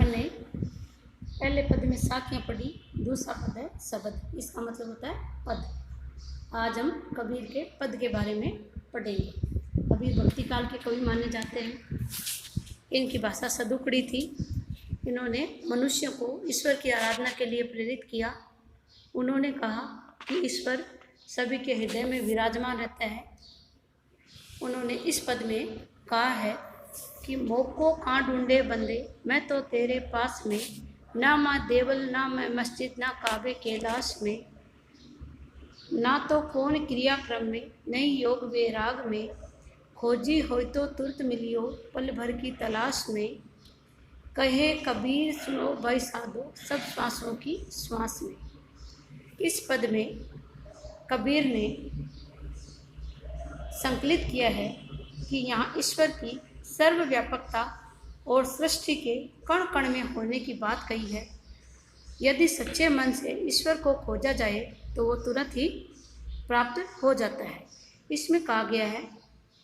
हमने पहले पद में साखियाँ पढ़ी, दूसरा पद है शब्द। इसका मतलब होता है पद। आज हम कबीर के पद के बारे में पढ़ेंगे। कबीर भक्ति काल के कवि माने जाते हैं। इनकी भाषा सदुकड़ी थी। इन्होंने मनुष्य को ईश्वर की आराधना के लिए प्रेरित किया। उन्होंने कहा कि ईश्वर सभी के हृदय में विराजमान रहता है। उन्होंने इस पद में कहा है कि मोको कहाँ ढूंढे बंदे, मैं तो तेरे पास में, ना माँ देवल ना मैं मस्जिद ना काबे कैलाश में, ना तो कौन क्रियाक्रम में नहीं योग वैराग में, खोजी हो तो तुरंत मिलियो पल भर की तलाश में, कहे कबीर सुनो भाई साधो सब श्वासों की श्वास में। इस पद में कबीर ने संकलित किया है कि यहाँ ईश्वर की सर्वव्यापकता और सृष्टि के कण कण में होने की बात कही है। यदि सच्चे मन से ईश्वर को खोजा जाए तो वो तुरंत ही प्राप्त हो जाता है। इसमें कहा गया है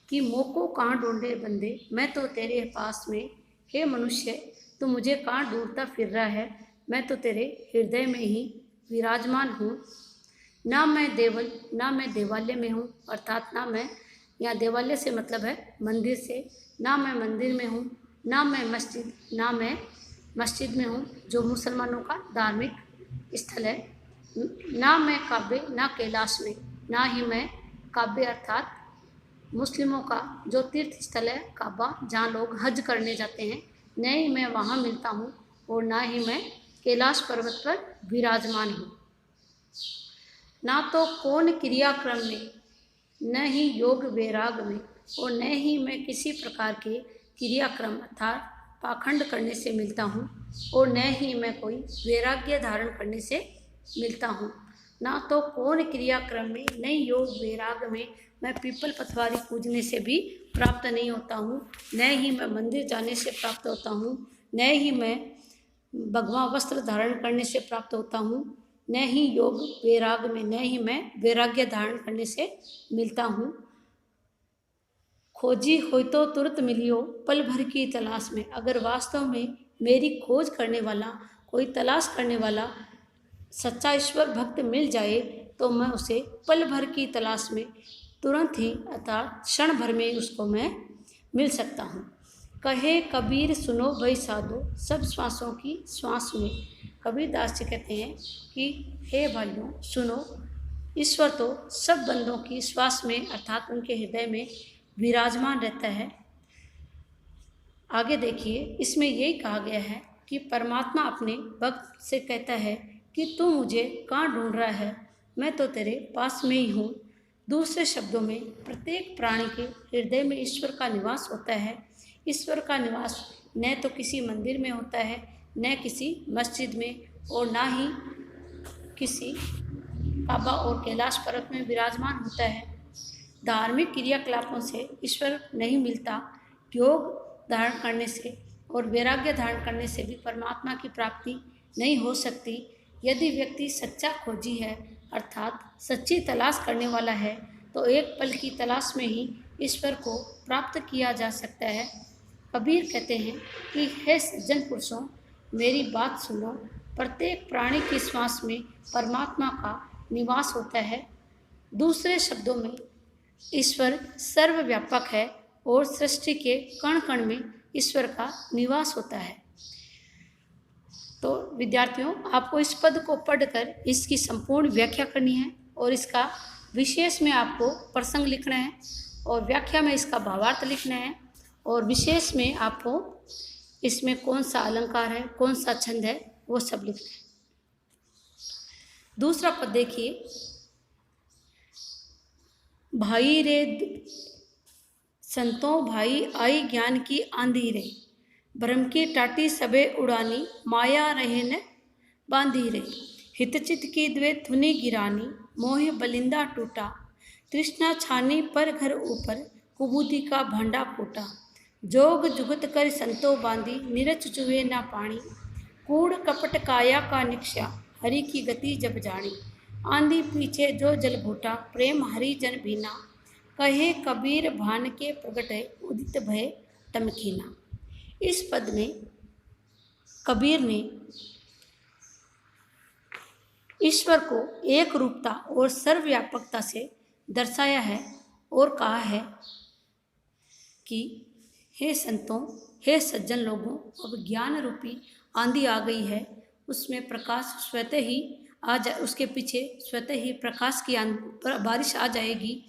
कि मोको कहाँ ढूंढे बंदे, मैं तो तेरे पास में, हे मनुष्य तू मुझे कहाँ ढूंढता फिर रहा है, मैं तो तेरे हृदय में ही विराजमान हूँ। ना मैं देवल ना मैं देवालय में हूँ, अर्थात ना मैं, यहाँ देवालय से मतलब है मंदिर से, ना मैं मंदिर में हूँ, ना मैं मस्जिद ना मैं मस्जिद में हूँ जो मुसलमानों का धार्मिक स्थल है, ना मैं काबे ना कैलाश में, ना ही मैं काबे अर्थात मुस्लिमों का जो तीर्थ स्थल है काबा जहाँ लोग हज करने जाते हैं, न ही मैं वहाँ मिलता हूँ और ना ही मैं कैलाश पर्वत पर विराजमान हूँ। ना तो कौन क्रियाक्रम में, न ही योग वैराग में, और न ही मैं किसी प्रकार के क्रियाक्रम अर्थात पाखंड करने से मिलता हूँ, और न ही मैं कोई वैराग्य धारण करने से मिलता हूँ। ना तो कौन क्रियाक्रम में, न योग वैराग में, मैं पीपल पथवारी पूजने से भी प्राप्त नहीं होता हूँ, न ही मैं मंदिर जाने से प्राप्त होता हूँ, न ही मैं भगवा वस्त्र धारण करने से प्राप्त होता हूँ, न ही योग वैराग में, न ही मैं वैराग्य धारण करने से मिलता हूँ। खोजी हो तो तुरंत मिलियो पल भर की तलाश में, अगर वास्तव में मेरी खोज करने वाला, कोई तलाश करने वाला सच्चा ईश्वर भक्त मिल जाए तो मैं उसे पल भर की तलाश में तुरंत ही अर्थात क्षण भर में उसको मैं मिल सकता हूँ। कहे कबीर सुनो भाई साधो सब श्वासों की श्वास में। कबीर दास जी कहते हैं कि हे भाइयों सुनो, ईश्वर तो सब बंदों की श्वास में अर्थात उनके हृदय में विराजमान रहता है। आगे देखिए, इसमें यही कहा गया है कि परमात्मा अपने भक्त से कहता है कि तू मुझे कहाँ ढूंढ रहा है, मैं तो तेरे पास में ही हूँ। दूसरे शब्दों में प्रत्येक प्राणी के हृदय में ईश्वर का निवास होता है। ईश्वर का निवास न तो किसी मंदिर में होता है, न किसी मस्जिद में, और ना ही किसी काबा और कैलाश पर्वत में विराजमान होता है। धार्मिक क्रियाकलापों से ईश्वर नहीं मिलता। योग धारण करने से और वैराग्य धारण करने से भी परमात्मा की प्राप्ति नहीं हो सकती। यदि व्यक्ति सच्चा खोजी है अर्थात सच्ची तलाश करने वाला है तो एक पल की तलाश में ही ईश्वर को प्राप्त किया जा सकता है। कबीर कहते हैं कि हे सज्जन पुरुषों, मेरी बात सुनो, प्रत्येक प्राणी की श्वास में परमात्मा का निवास होता है। दूसरे शब्दों में ईश्वर सर्वव्यापक है और सृष्टि के कण कण में ईश्वर का निवास होता है। तो विद्यार्थियों, आपको इस पद को पढ़कर इसकी संपूर्ण व्याख्या करनी है और इसका विशेष में आपको प्रसंग लिखना है और व्याख्या में इसका भावार्थ लिखना है और विशेष में आपको इसमें कौन सा अलंकार है, कौन सा छंद है, वो सब लिखना है। दूसरा पद देखिए, भाई रे संतों भाई आई ज्ञान की आंधी रे, भ्रम की टाटी सबे उड़ानी, माया रहे न बांधी रे, हितचित की द्वे धुनि गिरानी, मोह बलिंदा टूटा, तृष्णा छानी पर घर ऊपर, कुबूदी का भांडा फूटा, जोग जुगत कर संतो बांधी, निरच चुए ना पानी, कूड़ कपट काया का निक्षा, हरि की गति जब जानी, आंधी पीछे जो जल घूटा, प्रेम हरि जन भीना, कहे कबीर भान के प्रगट है, उदित भय टमकीना। इस पद में कबीर ने ईश्वर को एक रूपता और सर्वव्यापकता से दर्शाया है और कहा है कि हे संतों, हे सज्जन लोगों, अब ज्ञान रूपी आंधी आ गई है, उसमें प्रकाश स्वतः ही उसके पीछे स्वतः ही प्रकाश की बारिश आ जाएगी।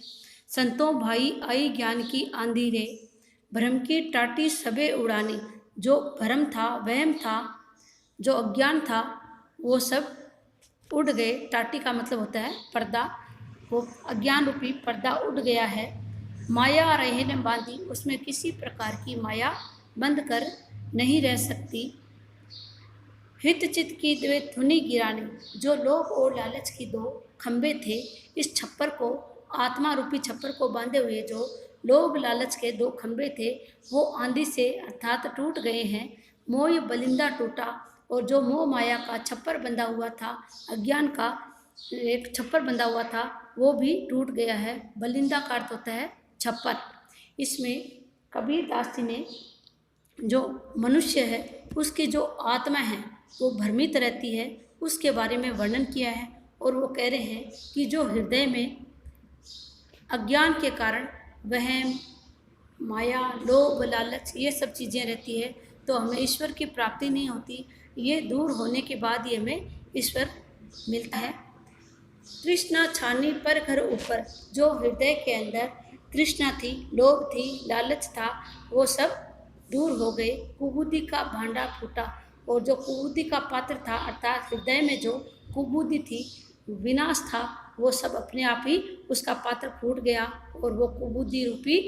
संतों भाई, आई ज्ञान की आंधी रे, भ्रम की टाटी सबे उड़ानी। जो भ्रम था, वहम था, जो अज्ञान था, वो सब उड़ गए। टाटी का मतलब होता है पर्दा। वो अज्ञान रूपी पर्दा उड़ गया है। माया रहे न बांधी, उसमें किसी प्रकार की माया बंद कर नहीं रह सकती। हित चित की द्वे धुनी गिरानी, जो लोभ और लालच की दो खंबे थे, इस छप्पर को, आत्मा रूपी छप्पर को बांधे हुए जो लोभ लालच के दो खंबे थे, वो आंधी से अर्थात टूट गए हैं। मोह बलिंदा टूटा, और जो मोह माया का छप्पर बंधा हुआ था, अज्ञान का एक छप्पर बंधा हुआ था, वो भी टूट गया है। बलिंदा का अर्थ होता है छप्पर। इसमें कबीर दास जी ने जो मनुष्य है, उसकी जो आत्मा है वो भ्रमित रहती है, उसके बारे में वर्णन किया है। और वो कह रहे हैं कि जो हृदय में अज्ञान के कारण वहम, माया, लोभ, लालच, ये सब चीज़ें रहती है, तो हमें ईश्वर की प्राप्ति नहीं होती। ये दूर होने के बाद ही हमें ईश्वर मिलता है। तृष्णा छानी पर घर ऊपर, जो हृदय के अंदर तृष्णा थी, लोभ थी, लालच था, वो सब दूर हो गए। कुबुद्धि का भांडा फूटा, और जो कुबुद्धि का पात्र था, अर्थात हृदय में जो कुबुद्धि थी, विनाश था, वो सब अपने आप ही उसका पात्र फूट गया, और वो कुबुद्धि रूपी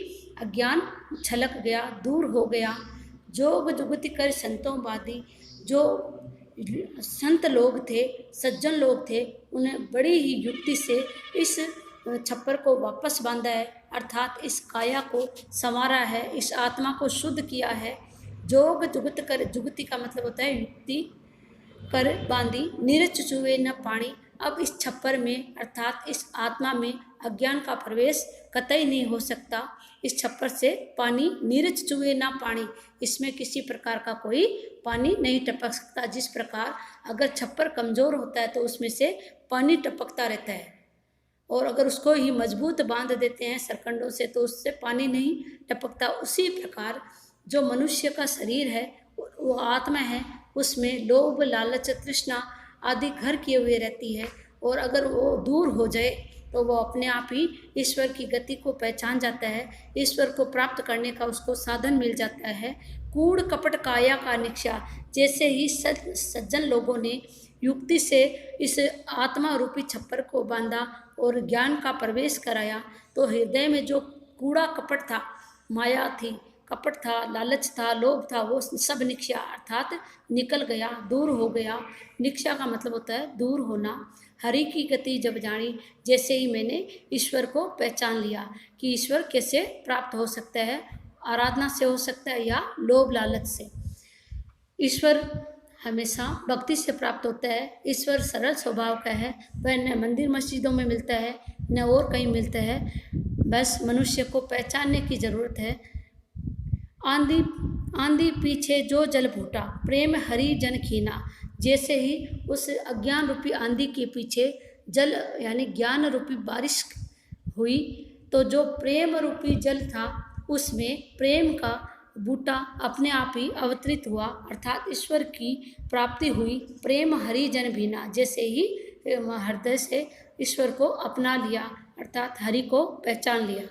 अज्ञान छलक गया, दूर हो गया। जोग जुगति कर संतों बादी, जो संत लोग थे, सज्जन लोग थे, उन्हें बड़ी ही युक्ति से इस छप्पर को वापस बांधा है, अर्थात इस काया को संवारा है, इस आत्मा को शुद्ध किया है। जोग जुगत कर, जुगति का मतलब होता है युक्ति, कर बांधी, नीरज चुए न पानी। अब इस छप्पर में, अर्थात इस आत्मा में अज्ञान का प्रवेश कतई नहीं हो सकता। इस छप्पर से पानी, नीरज चुए ना पानी, इसमें किसी प्रकार का कोई पानी नहीं टपक सकता। जिस प्रकार अगर छप्पर कमज़ोर होता है तो उसमें से पानी टपकता रहता है, और अगर उसको ही मजबूत बांध देते हैं सरकंडों से तो उससे पानी नहीं टपकता। उसी प्रकार जो मनुष्य का शरीर है, वो आत्मा है, उसमें लोभ, लालच, तृष्णा आदि घर किए हुए रहती है, और अगर वो दूर हो जाए तो वो अपने आप ही ईश्वर की गति को पहचान जाता है, ईश्वर को प्राप्त करने का उसको साधन मिल जाता है। कूड़ कपट काया का निक्षा, जैसे ही सज्जन लोगों ने युक्ति से इस आत्मा रूपी छप्पर को बांधा और ज्ञान का प्रवेश कराया, तो हृदय में जो कूड़ा कपट था, माया थी, कपट था, लालच था, लोभ था, वो सब निक्षा अर्थात निकल गया, दूर हो गया। निक्षा का मतलब होता है दूर होना। हरि की गति जब जानी, जैसे ही मैंने ईश्वर को पहचान लिया कि ईश्वर कैसे प्राप्त हो सकता है, आराधना से हो सकता है या लोभ लालच से। ईश्वर हमेशा भक्ति से प्राप्त होता है। ईश्वर सरल स्वभाव का है, वह न मंदिर मस्जिदों में मिलता है न और कहीं मिलता है, बस मनुष्य को पहचानने की ज़रूरत है। आंधी आंधी पीछे जो जल फूटा, प्रेम हरि जन खीना, जैसे ही उस अज्ञान रूपी आंधी के पीछे जल यानी ज्ञान रूपी बारिश हुई, तो जो प्रेम रूपी जल था उसमें प्रेम का बूटा अपने आप ही अवतरित हुआ, अर्थात ईश्वर की प्राप्ति हुई। प्रेम हरि जन भीना, जैसे ही हृदय से ईश्वर को अपना लिया, अर्थात हरि को पहचान लिया।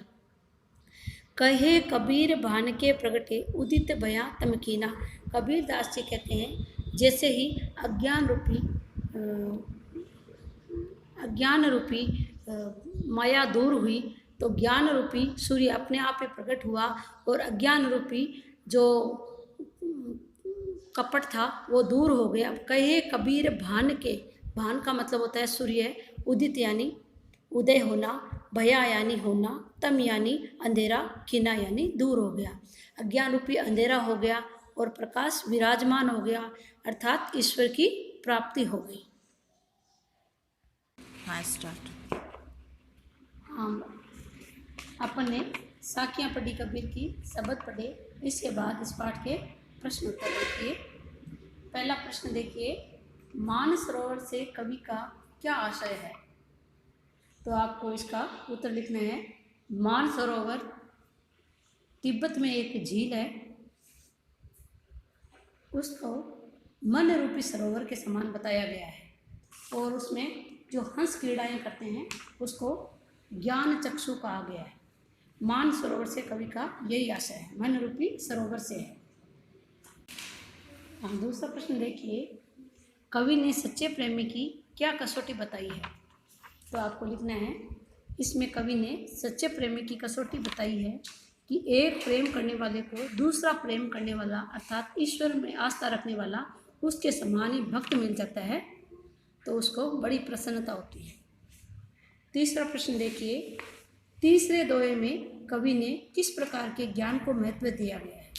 कहे कबीर भान के प्रगटे, उदित भया तमकीना। कबीर दास जी कहते हैं, जैसे ही अज्ञान रूपी माया दूर हुई, तो ज्ञान रूपी सूर्य अपने आप ही प्रकट हुआ, और अज्ञान रूपी जो कपट था वो दूर हो गया। कहे कबीर भान के, भान का मतलब होता है सूर्य, उदित यानी उदय होना, भया यानी होना, तम यानी अंधेरा, खीना यानी दूर हो गया। अज्ञान रूपी अंधेरा हो गया और प्रकाश विराजमान हो गया, अर्थात ईश्वर की प्राप्ति हो गई। हाँ, स्टार्ट। अपन ने साखियाँ पढ़ी कबीर की, शब्द पढ़े, इसके बाद इस पाठ के प्रश्न उत्तर देखिए। पहला प्रश्न देखिए, मानसरोवर से कवि का क्या आशय है? तो आपको इसका उत्तर लिखना है। मानसरोवर तिब्बत में एक झील है, उसको मन रूपी सरोवर के समान बताया गया है और उसमें जो हंस क्रीड़ाएँ करते हैं उसको ज्ञान चक्षु कहा गया है। मानसरोवर से कवि का यही आशय है, मन रूपी सरोवर से है। दूसरा प्रश्न देखिए, कवि ने सच्चे प्रेमी की क्या कसौटी बताई है? तो आपको लिखना है, इसमें कवि ने सच्चे प्रेमी की कसौटी बताई है कि एक प्रेम करने वाले को दूसरा प्रेम करने वाला अर्थात ईश्वर में आस्था रखने वाला उसके समान ही भक्त मिल जाता है तो उसको बड़ी प्रसन्नता होती है। तीसरा प्रश्न देखिए, तीसरे दोहे में कवि ने किस प्रकार के ज्ञान को महत्व दिया गया है?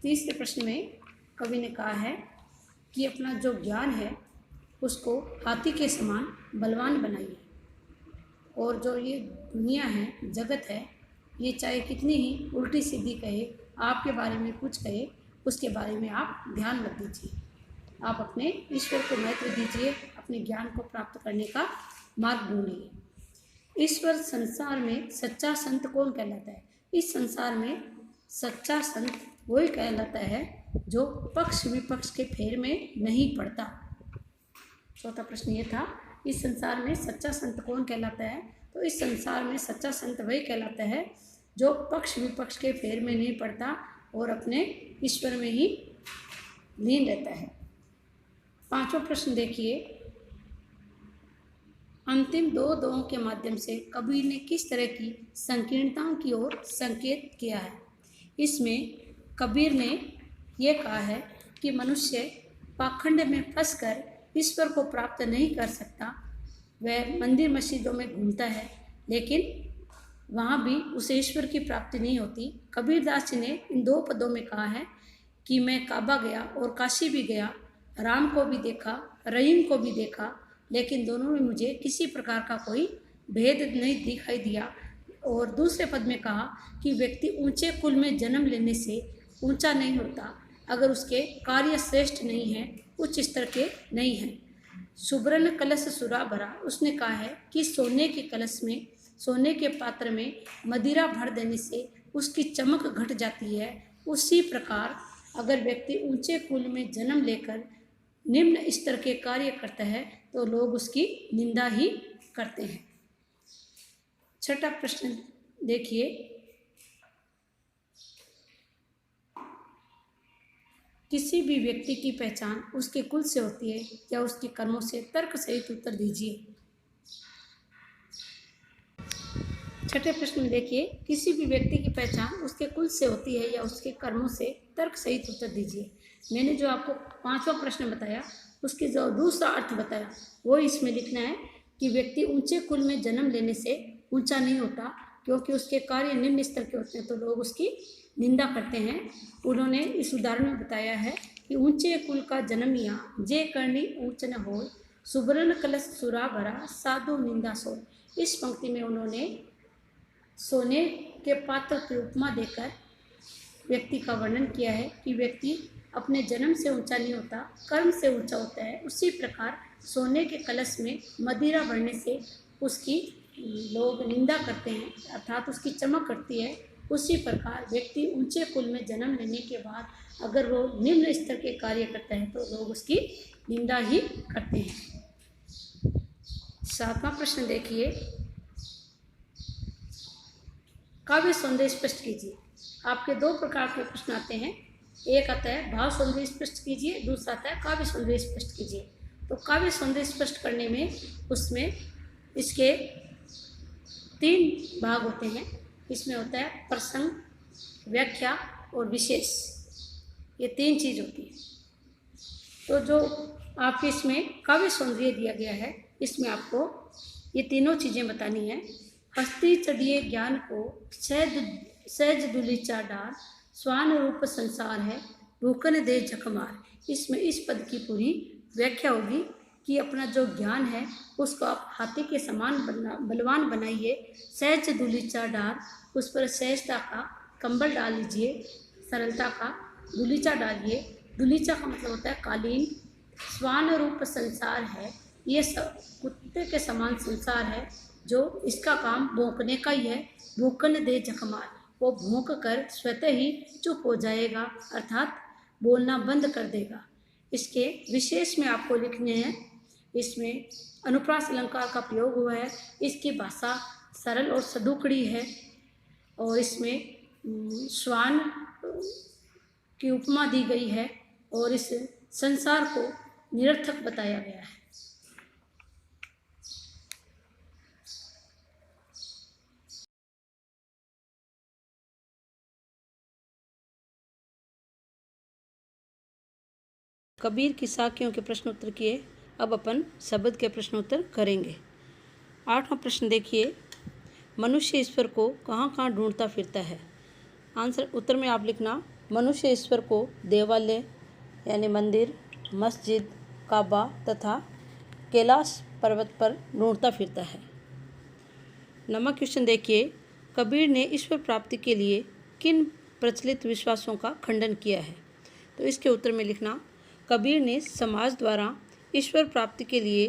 तीसरे प्रश्न में कवि ने कहा है कि अपना जो ज्ञान है उसको हाथी के समान बलवान बनाइए और जो ये दुनिया है, जगत है, ये चाहे कितनी ही उल्टी सीधी कहे, आपके बारे में कुछ कहे, उसके बारे में आप ध्यान मत दीजिए। आप अपने ईश्वर को महत्व दीजिए, अपने ज्ञान को प्राप्त करने का मार्ग ढूंढिए। ईश्वर संसार में सच्चा संत कौन कहलाता है? इस संसार में सच्चा संत वही कहलाता है जो पक्ष विपक्ष के फेर में नहीं पड़ता। चौथा प्रश्न ये था, इस संसार में सच्चा संत कौन कहलाता है? तो इस संसार में सच्चा संत वही कहलाता है जो पक्ष विपक्ष के फेर में नहीं पड़ता और अपने ईश्वर में ही लीन रहता है। पांचवा प्रश्न देखिए, अंतिम दो दोहों के माध्यम से कबीर ने किस तरह की संकीर्णताओं की ओर संकेत किया है? इसमें कबीर ने यह कहा है कि मनुष्य पाखंड में फंसकर ईश्वर को प्राप्त नहीं कर सकता। वह मंदिर मस्जिदों में घूमता है लेकिन वहाँ भी उसे ईश्वर की प्राप्ति नहीं होती। कबीरदास जी ने इन दो पदों में कहा है कि मैं काबा गया और काशी भी गया, राम को भी देखा, रहीम को भी देखा, लेकिन दोनों में मुझे किसी प्रकार का कोई भेद नहीं दिखाई दिया। और दूसरे पद में कहा कि व्यक्ति ऊंचे कुल में जन्म लेने से ऊंचा नहीं होता अगर उसके कार्य श्रेष्ठ नहीं हैं, उच्च स्तर के नहीं हैं। सुब्रन कलश सुरा भरा, उसने कहा है कि सोने के कलश में, सोने के पात्र में मदिरा भर देने से उसकी चमक घट जाती है। उसी प्रकार अगर व्यक्ति ऊंचे कुल में जन्म लेकर निम्न स्तर के कार्य करता है तो लोग उसकी निंदा ही करते हैं। छठा प्रश्न देखिए, किसी भी व्यक्ति की पहचान उसके कुल से होती है या उसके कर्मों से? तर्क सहित उत्तर दीजिए। छठे प्रश्न में देखिए, किसी भी व्यक्ति की पहचान उसके कुल से होती है या उसके कर्मों से? तर्क सहित उत्तर दीजिए। मैंने जो आपको पांचवा प्रश्न बताया उसके जो दूसरा अर्थ बताया वो इसमें लिखना है कि व्यक्ति ऊंचे कुल में जन्म लेने से ऊंचा नहीं होता क्योंकि उसके कार्य निम्न स्तर के होते हैं तो लोग उसकी निंदा करते हैं। उन्होंने इस उदाहरण में बताया है कि ऊंचे कुल का जन्मिया जे करनी ऊंच न हो, सुब्रन कलश सुरा भरा साधु निंदा सो। इस पंक्ति में उन्होंने सोने के पात्र की उपमा देकर व्यक्ति का वर्णन किया है कि व्यक्ति अपने जन्म से ऊंचा नहीं होता, कर्म से ऊंचा होता है। उसी प्रकार सोने के कलश में मदिरा भरने से उसकी लोग निंदा करते हैं अर्थात उसकी चमक करती है। उसी प्रकार व्यक्ति ऊंचे कुल में जन्म लेने के बाद अगर वो निम्न स्तर के कार्य करता है तो लोग उसकी निंदा ही करते हैं। सातवां प्रश्न देखिए, काव्य सौंदर्य स्पष्ट कीजिए। आपके दो प्रकार के प्रश्न आते हैं, एक आता है भाव सौंदर्य स्पष्ट कीजिए, दूसरा आता है काव्य सौंदर्य स्पष्ट कीजिए। तो काव्य सौंदर्य स्पष्ट करने में उसमें इसके तीन भाग होते हैं। इसमें होता है प्रसंग, व्याख्या और विशेष, ये तीन चीज़ होती है। तो जो आपके इसमें काव्य सौंदर्य दिया गया है इसमें आपको ये तीनों चीज़ें बतानी है। हस्ती चढ़िए ज्ञान को सहज दुलीचा डार, स्वान रूप संसार है भूखन दे झकमार। इसमें इस पद की पूरी व्याख्या होगी कि अपना जो ज्ञान है उसको आप हाथी के समान बलवान बनाइए, सहज दुलीचा डार, उस पर सहजता का कंबल डाल लीजिए, सरलता का दुलीचा डालिए दुलीचा का मतलब होता है कालीन। स्वान रूप संसार है, ये सब कुत्ते के समान संसार है जो इसका काम भौंकने का ही है। भूकन दे जखमार, वो भौंक कर स्वतः ही चुप हो जाएगा, अर्थात बोलना बंद कर देगा। इसके विशेष में आपको लिखने हैं। इसमें अनुप्रास अलंकार का प्रयोग हुआ है। इसकी भाषा सरल और सदुकड़ी है और इसमें श्वान की उपमा दी गई है और इस संसार को निरर्थक बताया गया है। कबीर की साखियों के प्रश्नोत्तर किए, अब अपन शब्द के प्रश्नोत्तर करेंगे। 8वां प्रश्न देखिए, मनुष्य ईश्वर को कहाँ कहाँ ढूंढता फिरता है। आंसर उत्तर में आप लिखना, मनुष्य ईश्वर को देवालय यानी मंदिर, मस्जिद, काबा तथा कैलाश पर्वत पर ढूंढता फिरता है। 9वां क्वेश्चन देखिए, कबीर ने ईश्वर प्राप्ति के लिए किन प्रचलित विश्वासों का खंडन किया है। तो इसके उत्तर में लिखना, कबीर ने समाज द्वारा ईश्वर प्राप्ति के लिए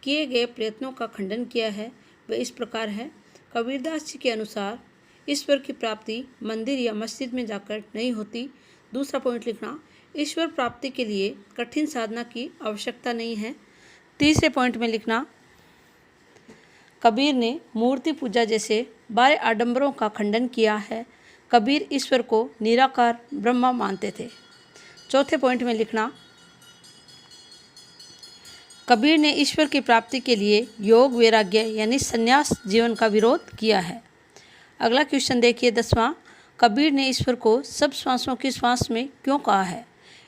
किए गए प्रयत्नों का खंडन किया है। वह इस प्रकार है, कबीरदास जी के अनुसार ईश्वर की प्राप्ति मंदिर या मस्जिद में जाकर नहीं होती। दूसरा पॉइंट लिखना, ईश्वर प्राप्ति के लिए कठिन साधना की आवश्यकता नहीं है। तीसरे पॉइंट में लिखना, कबीर ने मूर्ति पूजा जैसे बारे आडंबरों का खंडन किया है। कबीर ईश्वर को निराकार ब्रह्मा मानते थे। चौथे पॉइंट में लिखना, कबीर ने ईश्वर की प्राप्ति के लिए योग वैराग्य यानी संन्यास जीवन का विरोध किया है। अगला क्वेश्चन देखिए 10वां, कबीर ने ईश्वर को सब श्वासों की श्वास में क्यों कहा है।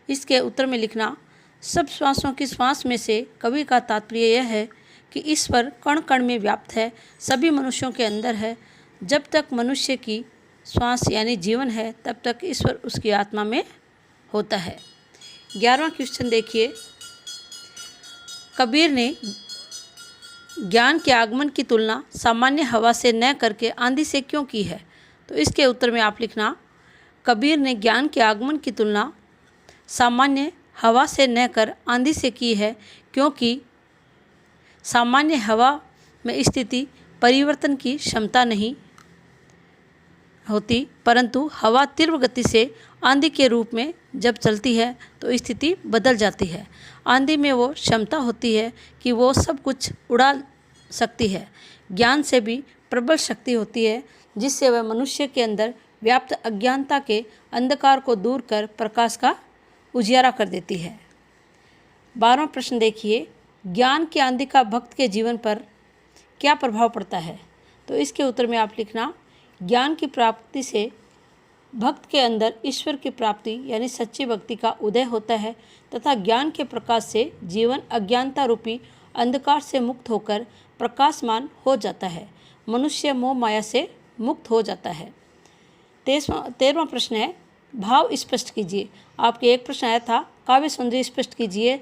इसके उत्तर में लिखना, सब श्वासों की श्वास में से कबीर का तात्पर्य यह है कि ईश्वर कण कण में व्याप्त है, सभी मनुष्यों के अंदर है। जब तक मनुष्य की श्वास यानी जीवन है तब तक ईश्वर उसकी आत्मा में होता है। 11वां क्वेश्चन देखिए, कबीर ने ज्ञान के आगमन की तुलना सामान्य हवा से न करके आंधी से क्यों की है। तो इसके उत्तर में आप लिखना, कबीर ने ज्ञान के आगमन की तुलना सामान्य हवा से न कर आंधी से की है, क्योंकि सामान्य हवा में स्थिति परिवर्तन की क्षमता नहीं होती, परंतु हवा तीव्र गति से आंधी के रूप में जब चलती है तो स्थिति बदल जाती है। आंधी में वो क्षमता होती है कि वो सब कुछ उड़ा सकती है। ज्ञान से भी प्रबल शक्ति होती है जिससे वह मनुष्य के अंदर व्याप्त अज्ञानता के अंधकार को दूर कर प्रकाश का उजियारा कर देती है। 12वां प्रश्न देखिए, ज्ञान की आंधी का भक्त के जीवन पर क्या प्रभाव पड़ता है। तो इसके उत्तर में आप लिखना, ज्ञान की प्राप्ति से भक्त के अंदर ईश्वर की प्राप्ति यानी सच्ची भक्ति का उदय होता है तथा ज्ञान के प्रकाश से जीवन अज्ञानता रूपी अंधकार से मुक्त होकर प्रकाशमान हो जाता है। मनुष्य मोह माया से मुक्त हो जाता है। 13वां प्रश्न है, भाव स्पष्ट कीजिए। आपके एक प्रश्न आया था काव्य सौंदर्य स्पष्ट कीजिए,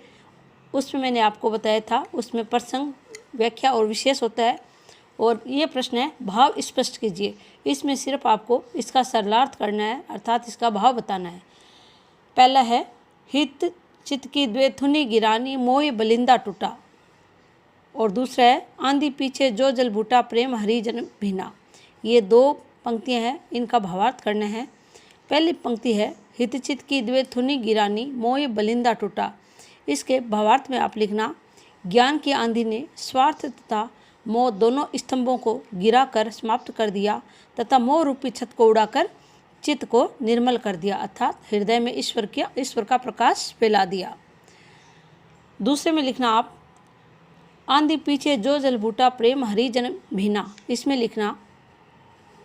उसमें मैंने आपको बताया था, उसमें प्रसंग, व्याख्या और विशेष होता है। और ये प्रश्न है भाव स्पष्ट कीजिए। इसमें सिर्फ आपको इसका सरलार्थ करना है, अर्थात इसका भाव बताना है। पहला है, हित चित्त की द्वेथुनी गिरानी मोह बलिंदा टूटा। और दूसरा है, आंधी पीछे जो जल बूटा प्रेम हरि जन भीना। ये 2 पंक्तियां हैं, इनका भावार्थ करना है। पहली पंक्ति है, हित चित्त की द्वेथुनी गिरानी मोह बलिंदा टूटा। इसके भावार्थ में आप लिखना, ज्ञान की आंधी ने स्वार्थ तथा मोह दोनों स्तंभों को गिराकर समाप्त कर दिया तथा मोह रूपी छत को उड़ाकर चित्त को निर्मल कर दिया, अर्थात हृदय में ईश्वर का प्रकाश फैला दिया। दूसरे में लिखना आप, आंधी पीछे जो जल बूटा प्रेम हरि जन भीना। इसमें लिखना,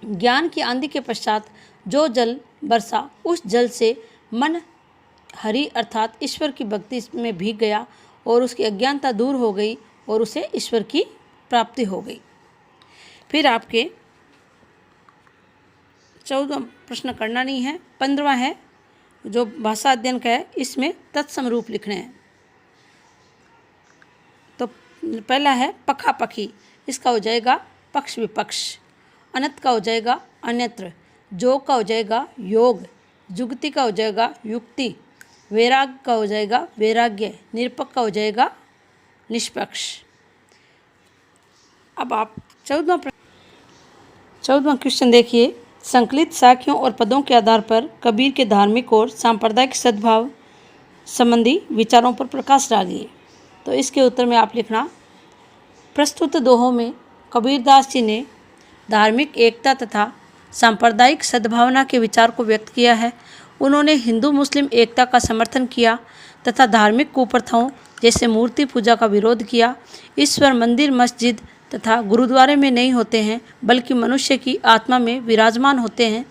ज्ञान की आंधी के पश्चात जो जल बरसा उस जल से मन हरि अर्थात ईश्वर की भक्ति में भीग गया और उसकी अज्ञानता दूर हो गई और उसे ईश्वर की प्राप्ति हो गई। फिर आपके 14वां प्रश्न करना नहीं है। 15वां है जो भाषा अध्ययन का है, इसमें तत्सम रूप लिखने हैं। तो पहला है पखा पखी, इसका हो जाएगा पक्ष विपक्ष। अनंत का हो जाएगा अन्यत्र। जोग का हो जाएगा योग। जुगति का हो जाएगा युक्ति। वैराग का हो जाएगा वैराग्य, निरपक्ष का हो जाएगा निष्पक्ष। अब आप 14वां क्वेश्चन देखिए। संकलित साखियों और पदों के आधार पर कबीर के धार्मिक और सांप्रदायिक सद्भाव संबंधी विचारों पर प्रकाश डालिए। तो इसके उत्तर में आप लिखना, प्रस्तुत दोहों में कबीरदास जी ने धार्मिक एकता तथा सांप्रदायिक सद्भावना के विचार को व्यक्त किया है। उन्होंने हिंदू मुस्लिम एकता का समर्थन किया तथा धार्मिक कुप्रथाओं जैसे मूर्ति पूजा का विरोध किया। ईश्वर मंदिर, मस्जिद तथा गुरुद्वारे में नहीं होते हैं, बल्कि मनुष्य की आत्मा में विराजमान होते हैं।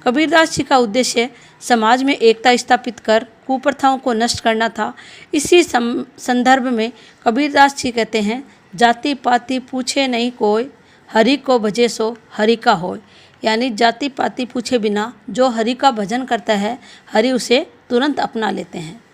कबीरदास जी का उद्देश्य समाज में एकता स्थापित कर कुप्रथाओं को नष्ट करना था। इसी संदर्भ में कबीरदास जी कहते हैं, जाति पाति पूछे नहीं कोई, हरि को भजे सो हरि का होय। यानी जाति पाति पूछे बिना जो हरि का भजन करता है, हरि उसे तुरंत अपना लेते हैं।